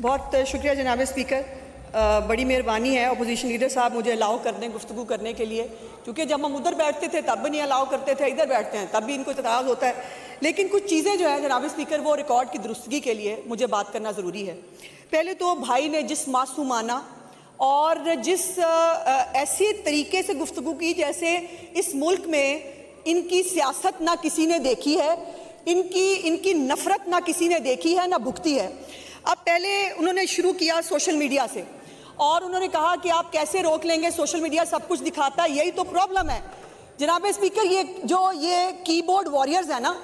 बहुत शुक्रिया जनाब स्पीकर। बड़ी मेहरबानी है अपोजिशन लीडर साहब मुझे अलाउ करने गुफ्तगू करने के लिए, क्योंकि जब हम उधर बैठते थे तब भी नहीं अलाउ करते थे, इधर बैठते हैं तब भी इनको इतराज़ होता है। लेकिन कुछ चीज़ें जो है जनाब स्पीकर वो रिकॉर्ड की दुरुस्तगी के लिए मुझे बात करना ज़रूरी है। पहले तो भाई ने जिस मासूमाना और जिस ऐसे तरीके से गुफ्तगू की जैसे इस मुल्क में इनकी सियासत ना किसी ने देखी है, इनकी नफरत ना किसी ने देखी है ना भुगती है। अब पहले उन्होंने शुरू किया सोशल मीडिया से और उन्होंने कहा कि आप कैसे रोक लेंगे, सोशल मीडिया सब कुछ दिखाता है, यही तो प्रॉब्लम है जनाब स्पीकर। ये कीबोर्ड वॉरियर्स है ना,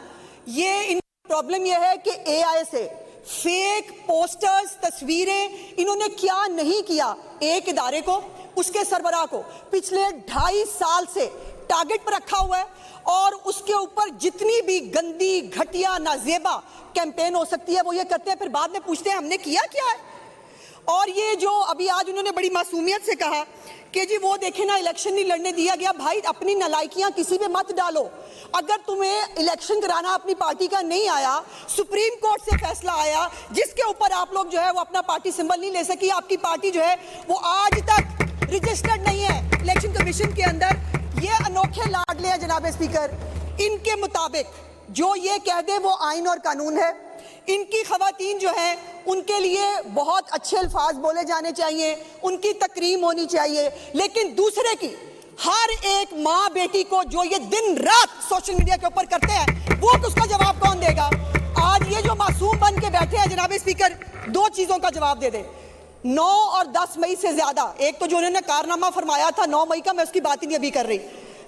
ये इन प्रॉब्लम ये है कि एआई से फेक पोस्टर्स तस्वीरें इन्होंने क्या नहीं किया एक इदारे को, उसके सरबराह को पिछले 2.5 साल से टारगेट पर रखा हुआ है और उसके ऊपर जितनी भी गंदी घटिया नाजेबा कैंपेन हो सकती है वो ये करते हैं, फिर बाद में पूछते हैं हमने किया क्या है। और ये जो अभी आज उन्होंने बड़ी मासूमियत से कहा कि जी वो देखे ना इलेक्शन नहीं लड़ने दिया गया। भाई अपनी नालायकियां किसी पे मत डालो। अगर तुम्हें इलेक्शन कराना अपनी पार्टी का नहीं आया, सुप्रीम कोर्ट से फैसला आया जिसके ऊपर आप लोग जो है वो अपना पार्टी सिंबल नहीं ले सकी, आपकी पार्टी जो है वो आज तक रजिस्टर्ड नहीं है इलेक्शन कमीशन के अंदर। ये अनोखे लाडले हैं जनाब स्पीकर, इनके मुताबिक जो ये कह दे वो आइन और कानून है। इनकी खवातीन जो है उनके लिए बहुत अच्छे अल्फाज बोले जाने चाहिए, उनकी तकरीम होनी चाहिए, लेकिन दूसरे की हर एक माँ बेटी को जो ये दिन रात सोशल मीडिया के ऊपर करते हैं वो उसका जवाब कौन देगा। आज ये जो मासूम बन के बैठे हैं जनाब स्पीकर, 2 चीजों का जवाब दे दे। 9 और 10 मई से ज्यादा, एक तो जो उन्होंने कारनामा फरमाया था 9 मई का, मैं उसकी बात ही नहीं अभी कर रही,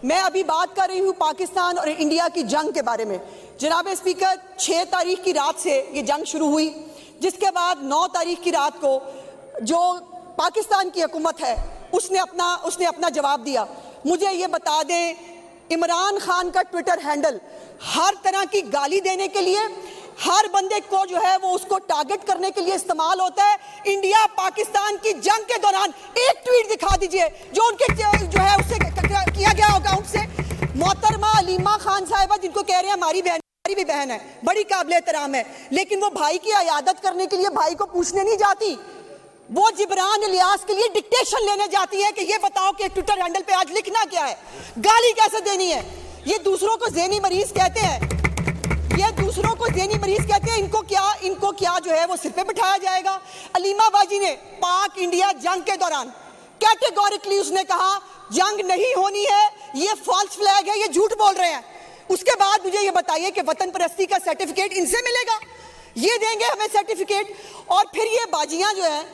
मैं अभी बात कर रही हूँ पाकिस्तान और इंडिया की जंग के बारे में। जनाब स्पीकर 6 तारीख की रात से ये जंग शुरू हुई, जिसके बाद 9 तारीख की रात को जो पाकिस्तान की हुकूमत है उसने अपना जवाब दिया। मुझे ये बता दें, इमरान खान का ट्विटर हैंडल हर तरह की गाली देने के लिए, हर बंदे को जो है वो उसको टारगेट करने के लिए इस्तेमाल होता है। इंडिया पाकिस्तान की जंग के दौरान एक ट्वीट दिखा दीजिए जो उनके जो है उससे किया गया अकाउंट से। मोहतरमा अलीमा खान साहिबा जिनको कह रहे हैं हमारी भी बहन है, बड़ी काबिल एहतराम है, लेकिन वो भाई की अयादत करने के लिए भाई को पूछने नहीं जाती, वो जिब्रान इलियास के लिए डिक्टेशन लेने जाती है कि ये बताओ कि ट्विटर हैंडल पे आज लिखना क्या है, गाली कैसे देनी है। ये दूसरों को ज़हनी मरीज कहते हैं, ये दूसरों को ज़हनी मरीज कहते हैं। इनको क्या जो है वो सिर पे बिठाया जाएगा। अलीमा बाजी ने पाक इंडिया जंग के दौरान कैटेगोरिकली उसने कहा जंग नहीं होनी है, ये फॉल्स फ्लैग है, ये झूठ बोल रहे हैं। उसके बाद मुझे ये बताइए कि वतन परस्ती का सर्टिफिकेट इनसे मिलेगा, ये देंगे हमें सर्टिफिकेट। और फिर ये बाजियां जो है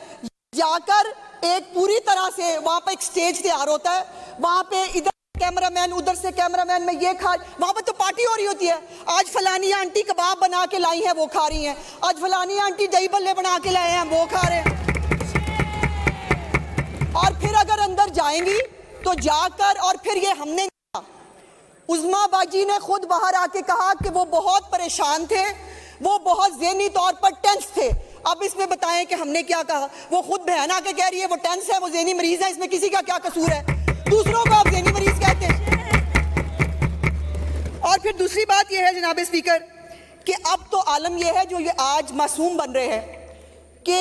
जाकर एक पूरी तरह से वहां पर एक स्टेज तैयार होता है, वहां पे इधर कैमरामैन उधर से कैमरामैन में ये खा, वहां पर तो पार्टी हो रही होती है। आज फलानी आंटी कबाब बना के लाई है वो खा रही हैं, आज फलानी आंटी दही बल्ले बना के लाए हैं वो खा रहे हैं। और फिर अगर अंदर जाएंगी तो जाकर और फिर ये हमने उज़मा बाजी ने खुद बाहर आके कहा कि वो बहुत परेशान थे, वो बहुत ज़हनी तौर पर टेंस थे। अब इसमें बताएं कि हमने क्या कहा। वो खुद बहन आके कह रही है वो टेंस है, वो ज़हनी मरीज है, इसमें किसी का क्या कसूर है, दूसरों को आप ज़हनी मरीज कहते हैं। और फिर दूसरी बात यह है जनाब स्पीकर कि अब तो आलम यह है जो ये आज मासूम बन रहे हैं कि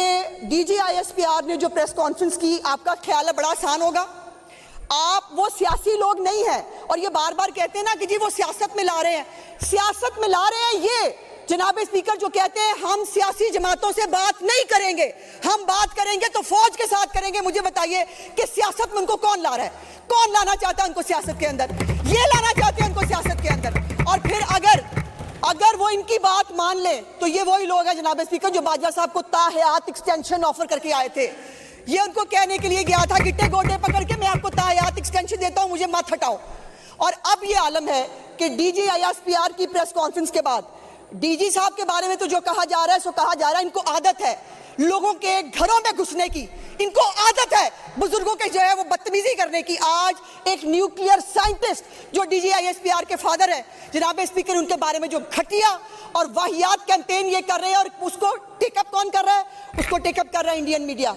DGISPR ने जो प्रेस कॉन्फ्रेंस की, आपका ख्याल है बड़ा आसान होगा। आप वो सियासी लोग नहीं हैं और ये बार बार कहते हैं ना कि जी वो सियासत में ला रहे हैं, सियासत में ला रहे हैं ये जनाब स्पीकर जो कहते हैं हम सियासी जमातों से बात नहीं करेंगे, हम बात करेंगे तो फौज के साथ करेंगे। मुझे बताइए कि सियासत में उनको कौन ला रहा है, कौन लाना चाहता है उनको सियासत के अंदर, ये लाना चाहते हैं उनको सियासत के अंदर। और फिर अगर वो इनकी बात मान ले तो ये वही लोग हैं जनाब स्पीकर जो बाजवा साहब को ताहयात एक्सटेंशन ऑफर करके आए थे। ये उनको कहने के लिए गया था गिट्टे गोटे पकड़ के मैं आपको ताहयात एक्सटेंशन देता हूं, मुझे मत हटाओ। और अब ये आलम है कि DGISPR की प्रेस कॉन्फ्रेंस के बाद DG साहब के बारे में तो जो कहा जा रहा है सो कहा जा रहा है। इनको आदत है लोगों के घरों में घुसने की, इनको आदत है बुजुर्गों के जो है वो बदतमीजी करने की। आज एक न्यूक्लियर साइंटिस्ट जो DGISPR के फादर है जनाब स्पीकर, उनके बारे में जो घटिया और वाहियात कैंपेन ये कर रहे हैं, और उसको टेकअप कौन कर रहा है, उसको टेकअप कर रहा है इंडियन मीडिया,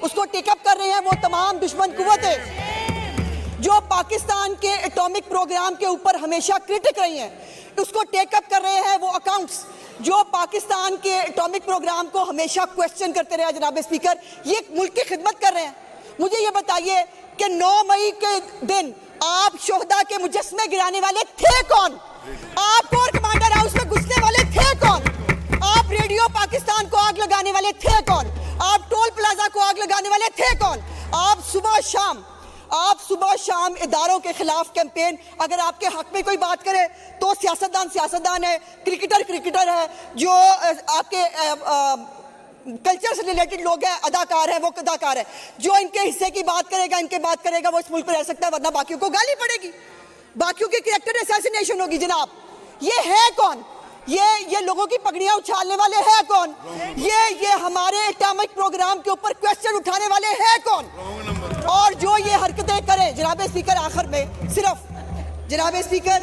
उसको टेकअप कर रहे हैं वो तमाम दुश्मन कुव्वतें जो पाकिस्तान के एटॉमिक प्रोग्राम के ऊपर हमेशा क्रिटिक रही हैं, उसको टेकअप कर रहे हैं वो अकाउंट्स। जो पाकिस्तान के एटॉमिक प्रोग्राम को हमेशा क्वेश्चन करते रहे जनाब स्पीकर, ये मुल्क की खिदमत कर रहे हैं। मुझे ये बताइए कि 9 मई के दिन आप शोहदा के मुजस्मे गिराने वाले थे कौन? आप कोर कमांडर हाउस में घुसने वाले थे कौन? आप रेडियो पाकिस्तान को आग लगाने वाले थे कौन? आप टोल प्लाजा को आग लगाने वाले थे कौन? आप सुबह शाम इदारों के खिलाफ कैंपेन, अगर आपके हक में कोई बात करे तो सियासतदान है, क्रिकेटर है, जो आपके कल्चर से रिलेटेड लोग हैं, अदाकार है, वो अदाकार है, जो इनके हिस्से की बात करेगा वो इस मुल्क में रह सकता है, वरना बाकियों को गाली पड़ेगी, बाकियों की कैरेक्टर असैसिनेशन होगी। जनाब ये है कौन? ये लोगों की पगड़ियां उछालने वाले हैं कौन? ये हमारे एटॉमिक प्रोग्राम के ऊपर क्वेश्चन उठाने वाले हैं कौन? और जो ये हरकतें करें जनाब स्पीकर, आखिर में सिर्फ जनाब स्पीकर,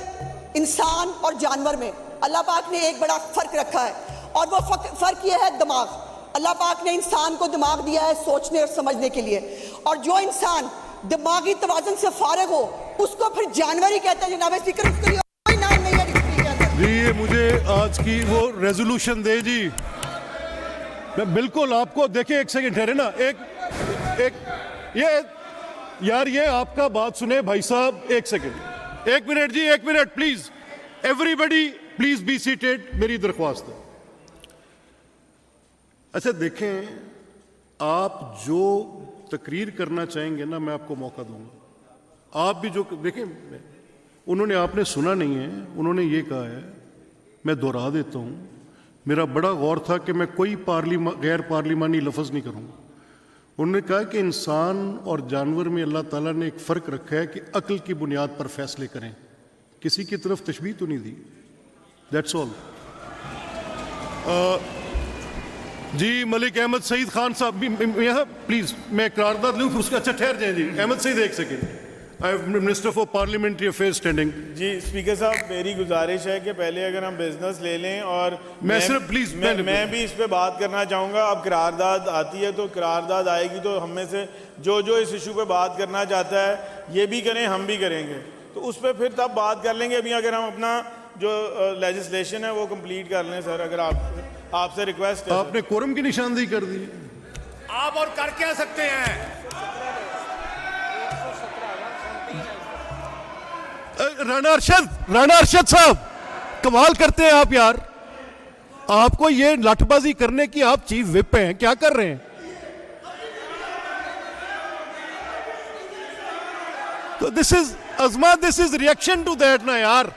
इंसान और जानवर में अल्लाह पाक ने एक बड़ा फर्क रखा है, और वो फर्क ये है दिमाग। अल्लाह पाक ने इंसान को दिमाग दिया है सोचने और समझने के लिए, और जो इंसान दिमागी तवाज़ुन से फारिग हो उसको फिर जानवर ही कहते हैं जनाब स्पीकर। उसके लिए कोई नाम नहीं है जी। ये मुझे आज की वो रेजोल्यूशन दे जी, मैं बिल्कुल आपको देखिए, एक सेकंड ठहरे ना, एक ये यार, ये आपका बात सुने भाई साहब, एक सेकंड, 1 मिनट जी, 1 minute please, everybody please be seated, मेरी दरख्वास्त है। अच्छा देखें, आप जो तकरीर करना चाहेंगे ना, मैं आपको मौका दूंगा। आप भी जो देखें, उन्होंने, आपने सुना नहीं है, उन्होंने ये कहा है, मैं दोहरा देता हूं, मेरा बड़ा गौर था कि मैं कोई गैर पार्लिमानी लफ्ज़ नहीं करूंगा। उन्होंने कहा कि इंसान और जानवर में अल्लाह ताला ने एक फ़र्क रखा है कि अक्ल की बुनियाद पर फैसले करें, किसी की तरफ तशबीह तो नहीं दी। That's all. जी मलिक अहमद सईद खान साहब भी यहाँ प्लीज़, मैं करारदाद लूँ उसका। अच्छा ठहर जाए जी, अहमद सईद एक second, I am minister for parliamentary affairs standing. जी स्पीकर साहब, मेरी गुजारिश है कि पहले अगर हम बिजनेस ले लें, और मैं सिर्फ प्लीज मैं भी इस पे बात करना चाहूँगा। अब करारदाद आती है तो करारदाद आएगी तो हम में से जो इस इशू पे बात करना चाहता है ये भी करें, हम भी करेंगे, तो उस पर फिर तब बात कर लेंगे। अभी अगर हम अपना जो लेजिस्लेशन है वो कंप्लीट कर लें सर, अगर आपसे रिक्वेस्ट है। आपने कोरम की निशानदेही कर दी, आप और कर क्या सकते हैं? राणा अरशद साहब, कमाल करते हैं आप यार, आपको ये लठबाजी करने की, आप चीफ विप हैं, क्या कर रहे हैं? तो this is Azma, this is reaction to that ना यार।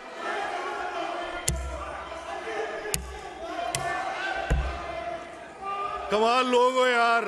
कमाल लोग हो यार।